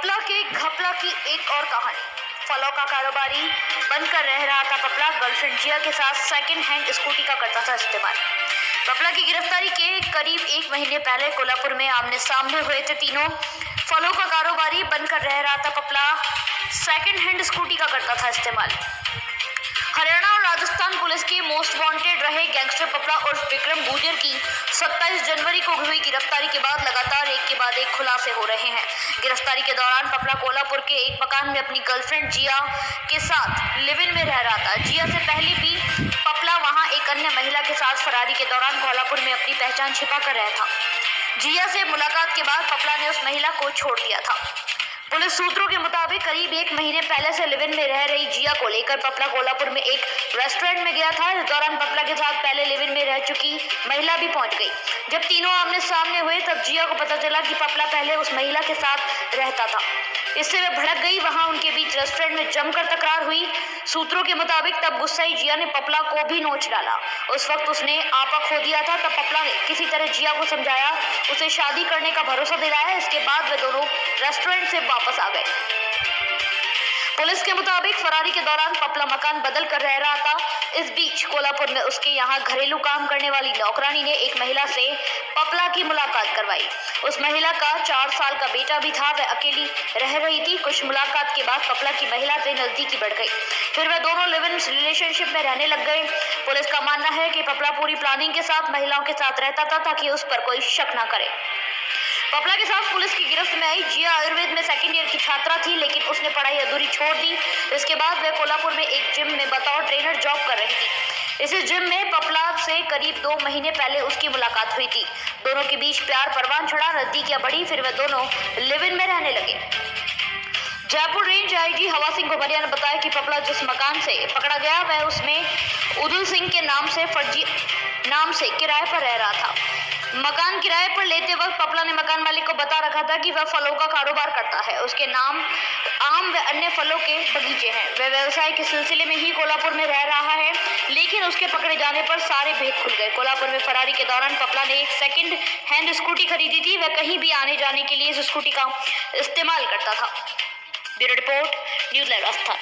पपला के घपला की एक और कहानी। फलों का कारोबारी बनकर रह रहा था पपला। गर्लफ्रेंड जिया के साथ सेकंड हैंड स्कूटी का करता था इस्तेमाल। पपला की गिरफ्तारी के करीब एक महीने पहले कोल्हापुर में आमने सामने हुए थे तीनों। फलों का कारोबारी बनकर रह रहा था पपला, सेकंड हैंड स्कूटी का करता था इस्तेमाल। हरियाणा और राजस्थान पुलिस के मोस्ट वांटेड रहे गैंगस्टर पपला उर्फ विक्रम गुर्जर की 27 जनवरी को हुई गिरफ्तारी के बाद लगातार एक के बाद एक खुलासे हो रहे हैं। गिरफ्तारी के दौरान पपला कोल्हापुर के एक मकान में अपनी गर्लफ्रेंड जिया के साथ लिव इन में रह रहा था। जिया से पहले भी पपला वहां एक अन्य महिला के साथ फरारी के दौरान कोल्हापुर में अपनी पहचान छिपा कर रहा था। जिया से मुलाकात के बाद पपला ने उस महिला को छोड़ दिया था। पुलिस सूत्रों के मुताबिक करीब एक महीने पहले से लिव इन में रह रही जिया को लेकर पपला कोल्हापुर में एक रेस्टोरेंट में गया था। इस दौरान पपला के साथ पहले लिव इन में रह चुकी महिला भी पहुंच गई। जब तीनों आमने सामने हुए तब जिया को पता चला कि पपला पहले उस महिला के साथ रहता था। इससे वह भड़क गई। वहां उनके बीच रेस्टोरेंट में जमकर तकरार हुई। सूत्रों के मुताबिक तब गुस्साई जिया ने पपला को भी नोच डाला। उस वक्त उसने आपा खो दिया था। तब पपला ने किसी तरह जिया को समझाया, उसे शादी करने का भरोसा दिलाया। इसके बाद वे दोनों रेस्टोरेंट से वापस आ गए। पुलिस के मुताबिक फरारी के दौरान पपला मकान बदल कर रह रहा था। इस बीच कोल्हापुर में उसके यहाँ घरेलू काम करने वाली नौकरानी ने एक महिला से पपला की मुलाकात करवाई। उस महिला का 4 साल का बेटा भी था। वह अकेली रह रही थी। कुछ मुलाकात के बाद पपला की महिला से नजदीकी बढ़ गई। फिर वह दोनों लिव इन रिलेशनशिप में रहने लग गए। पुलिस का मानना है कि पपला पूरी प्लानिंग के साथ महिलाओं के साथ रहता था ताकि उस पर कोई शक न करे। पपला के साथ पुलिस की गिरफ्त में आई जिया आयुर्वेद में सेकंड ईयर की छात्रा थी, लेकिन उसने पढ़ाई अधूरी छोड़ दी। इसके बाद वह कोल्हापुर में एक जिम में बतौर ट्रेनर जॉब कर रही थी। इसी जिम में पपला से करीब 2 महीने पहले उसकी मुलाकात हुई थी। दोनों के बीच प्यार परवान चढ़ा, नजदीकियां बढ़ी। फिर वह दोनों लिव इन में रहने लगे। जयपुर रेंज आईजी हवा सिंह घुमरिया ने बताया कि पपला जिस मकान से पकड़ा गया वह उसमें उदल सिंह के नाम से फर्जी नाम से किराए पर रह रहा था। मकान किराए पर लेते वक्त पपला ने मकान मालिक को बता रखा था कि वह फलों का कारोबार करता है। उसके नाम आम व अन्य फलों के बगीचे हैं। वह व्यवसाय के सिलसिले में ही कोल्हापुर में रह रहा है, लेकिन उसके पकड़े जाने पर सारे भेद खुल गए। कोल्हापुर में फरारी के दौरान पपला ने एक सेकंड हैंड स्कूटी खरीदी थी। वह कहीं भी आने जाने के लिए इस स्कूटी का इस्तेमाल करता था। Bureau report, news live Rajasthan.